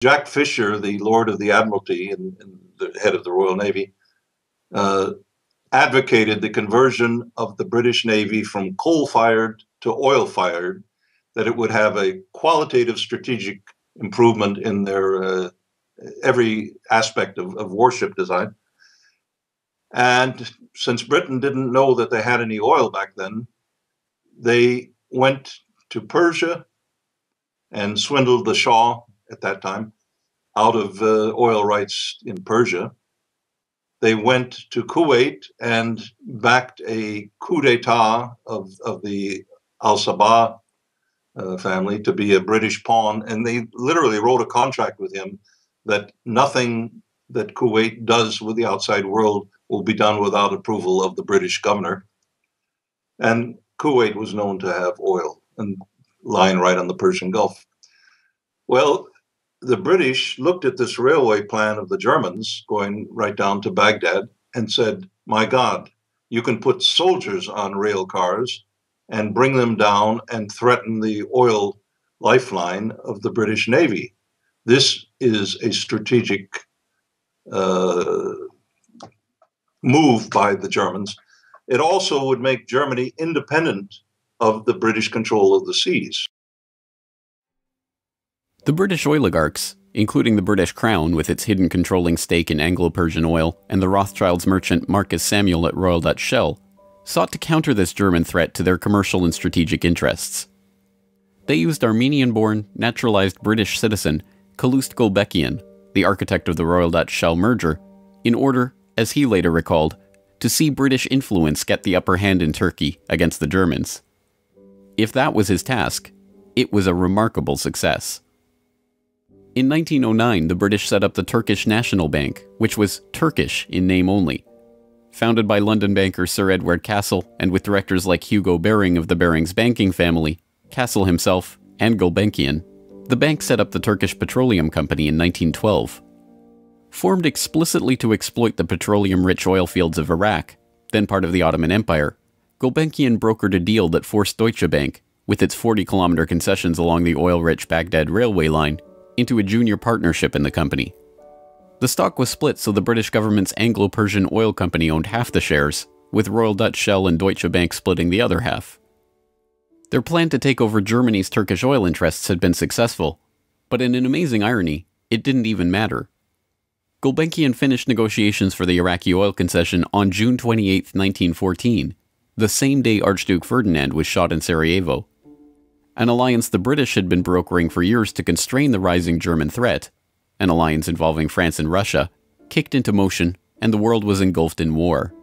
Jack Fisher, the Lord of the Admiralty and the head of the Royal Navy, uh, advocated the conversion of the British Navy from coal-fired to oil-fired, that it would have a qualitative strategic improvement in their every aspect of warship design. And since Britain didn't know that they had any oil back then, they went to Persia and swindled the Shah at that time out of oil rights in Persia. They went to Kuwait and backed a coup d'etat of the al-Sabah family to be a British pawn. And they literally wrote a contract with him that nothing that Kuwait does with the outside world will be done without approval of the British governor. And Kuwait was known to have oil and lying right on the Persian Gulf. Well, the British looked at this railway plan of the Germans going right down to Baghdad and said, my God, you can put soldiers on rail cars and bring them down and threaten the oil lifeline of the British Navy. This is a strategic move by the Germans. It also would make Germany independent of the British control of the seas. The British oligarchs, including the British Crown with its hidden controlling stake in Anglo-Persian oil and the Rothschilds merchant Marcus Samuel at Royal Dutch Shell, sought to counter this German threat to their commercial and strategic interests. They used Armenian-born, naturalized British citizen Calouste Gulbenkian, the architect of the Royal Dutch Shell merger, in order, as he later recalled, to see British influence get the upper hand in Turkey against the Germans. If that was his task, it was a remarkable success. In 1909, the British set up the Turkish National Bank, which was Turkish in name only. Founded by London banker Sir Edward Castle and with directors like Hugo Baring of the Barings banking family, Castle himself, and Gulbenkian, the bank set up the Turkish Petroleum Company in 1912. Formed explicitly to exploit the petroleum-rich oil fields of Iraq, then part of the Ottoman Empire, Gulbenkian brokered a deal that forced Deutsche Bank, with its 40-kilometer concessions along the oil-rich Baghdad railway line, into a junior partnership in the company. The stock was split so the British government's Anglo-Persian Oil Company owned half the shares, with Royal Dutch Shell and Deutsche Bank splitting the other half. Their plan to take over Germany's Turkish oil interests had been successful, but in an amazing irony, it didn't even matter. Gulbenkian finished negotiations for the Iraqi oil concession on June 28, 1914, the same day Archduke Ferdinand was shot in Sarajevo. An alliance the British had been brokering for years to constrain the rising German threat, an alliance involving France and Russia, kicked into motion, and the world was engulfed in war.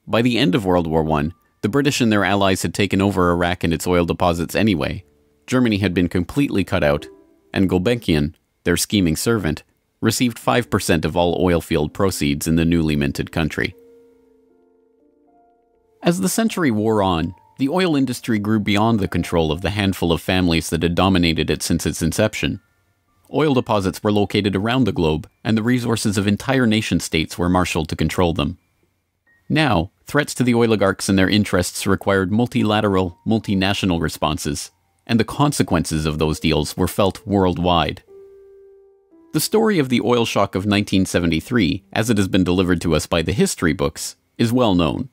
By the end of World War I, the British and their allies had taken over Iraq and its oil deposits anyway. Germany had been completely cut out, and Gulbenkian, their scheming servant, received 5% of all oil field proceeds in the newly minted country. As the century wore on, the oil industry grew beyond the control of the handful of families that had dominated it since its inception. Oil deposits were located around the globe, and the resources of entire nation-states were marshaled to control them. Now, threats to the oligarchs and their interests required multilateral, multinational responses, and the consequences of those deals were felt worldwide. The story of the oil shock of 1973, as it has been delivered to us by the history books, is well known.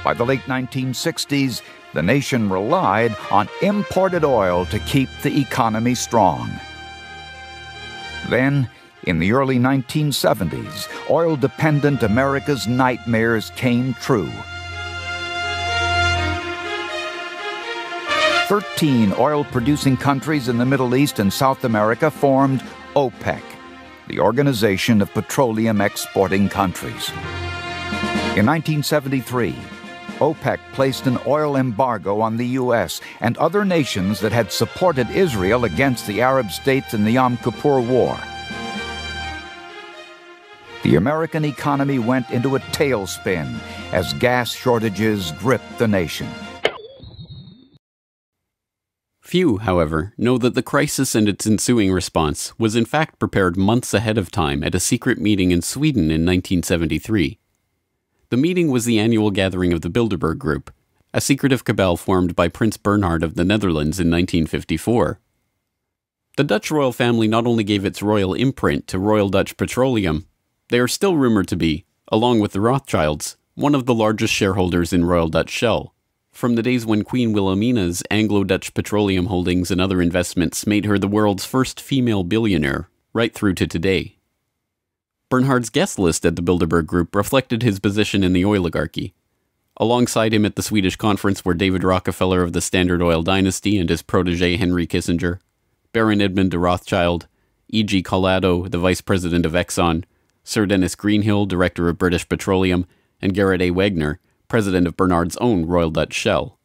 By the late 1960s, the nation relied on imported oil to keep the economy strong. Then, in the early 1970s, oil-dependent America's nightmares came true. 13 oil-producing countries in the Middle East and South America formed OPEC, the Organization of Petroleum Exporting Countries. In 1973, OPEC placed an oil embargo on the U.S. and other nations that had supported Israel against the Arab states in the Yom Kippur War. The American economy went into a tailspin as gas shortages gripped the nation. Few, however, know that the crisis and its ensuing response was in fact prepared months ahead of time at a secret meeting in Sweden in 1973. The meeting was the annual gathering of the Bilderberg Group, a secretive cabal formed by Prince Bernhard of the Netherlands in 1954. The Dutch royal family not only gave its royal imprint to Royal Dutch Petroleum, they are still rumored to be, along with the Rothschilds, one of the largest shareholders in Royal Dutch Shell, from the days when Queen Wilhelmina's Anglo-Dutch petroleum holdings and other investments made her the world's first female billionaire, right through to today. Bernhard's guest list at the Bilderberg Group reflected his position in the oligarchy. Alongside him at the Swedish conference were David Rockefeller of the Standard Oil dynasty and his protege Henry Kissinger, Baron Edmund de Rothschild, E.G. Collado, the vice president of Exxon, Sir Dennis Greenhill, director of British Petroleum, and Gerrit A. Wagner, president of Bernhard's own Royal Dutch Shell.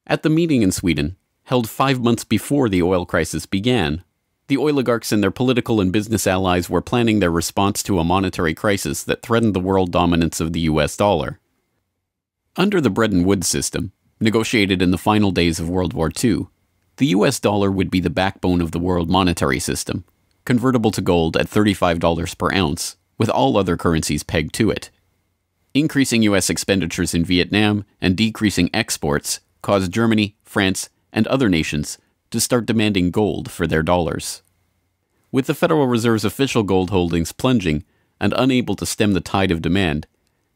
At the meeting in Sweden, held 5 months before the oil crisis began, the oligarchs and their political and business allies were planning their response to a monetary crisis that threatened the world dominance of the US dollar. Under the Bretton Woods system, negotiated in the final days of World War II, the US dollar would be the backbone of the world monetary system, convertible to gold at $35 per ounce, with all other currencies pegged to it. Increasing US expenditures in Vietnam and decreasing exports caused Germany, France, and other nations to start demanding gold for their dollars. With the Federal Reserve's official gold holdings plunging and unable to stem the tide of demand,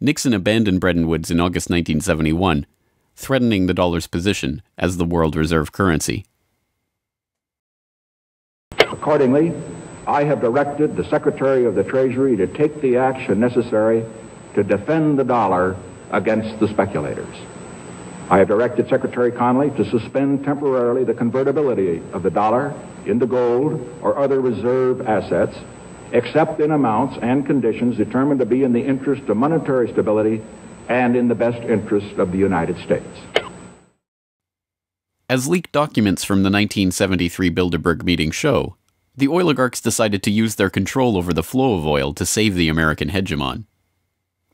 Nixon abandoned Bretton Woods in August 1971, threatening the dollar's position as the world reserve currency. Accordingly, I have directed the Secretary of the Treasury to take the action necessary to defend the dollar against the speculators. I have directed Secretary Connally to suspend temporarily the convertibility of the dollar into gold or other reserve assets, except in amounts and conditions determined to be in the interest of monetary stability and in the best interest of the United States. As leaked documents from the 1973 Bilderberg meeting show, the oligarchs decided to use their control over the flow of oil to save the American hegemon.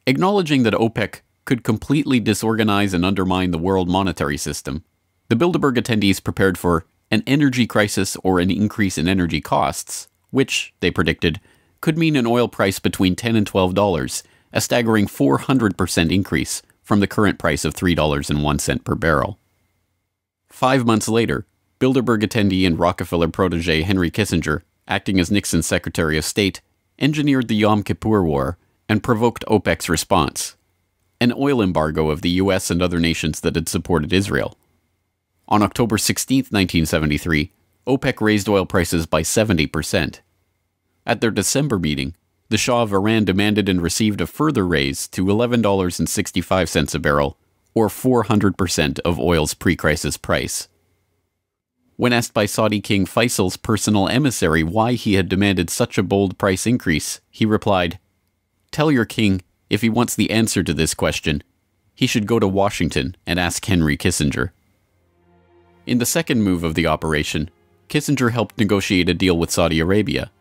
Acknowledging that OPEC could completely disorganize and undermine the world monetary system, the Bilderberg attendees prepared for an energy crisis or an increase in energy costs, which, they predicted, could mean an oil price between $10 and $12, a staggering 400% increase from the current price of $3.01 per barrel. 5 months later, Bilderberg attendee and Rockefeller protege Henry Kissinger, acting as Nixon's Secretary of State, engineered the Yom Kippur War and provoked OPEC's response, an oil embargo of the US and other nations that had supported Israel. On October 16, 1973, OPEC raised oil prices by 70%. At their December meeting, the Shah of Iran demanded and received a further raise to $11.65 a barrel, or 400% of oil's pre-crisis price. When asked by Saudi King Faisal's personal emissary why he had demanded such a bold price increase, he replied, "Tell your king, if he wants the answer to this question, he should go to Washington and ask Henry Kissinger." In the second move of the operation, Kissinger helped negotiate a deal with Saudi Arabia.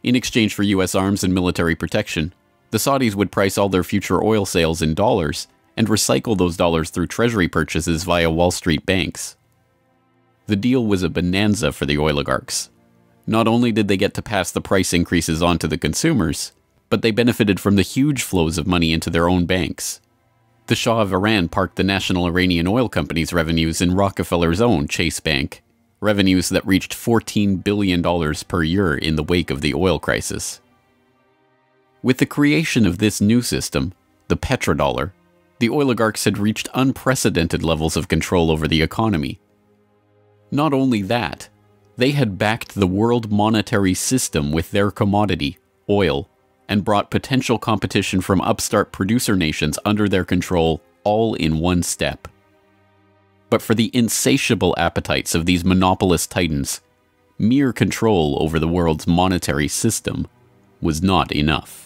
In exchange for US arms and military protection, the Saudis would price all their future oil sales in dollars and recycle those dollars through treasury purchases via Wall Street banks. The deal was a bonanza for the oligarchs. Not only did they get to pass the price increases on to the consumers, but they benefited from the huge flows of money into their own banks. The Shah of Iran parked the National Iranian Oil Company's revenues in Rockefeller's own Chase Bank, revenues that reached $14 billion per year in the wake of the oil crisis. With the creation of this new system, the petrodollar, the oligarchs had reached unprecedented levels of control over the economy. Not only that, they had backed the world monetary system with their commodity, oil, and brought potential competition from upstart producer nations under their control all in one step. But for the insatiable appetites of these monopolist titans, mere control over the world's monetary system was not enough.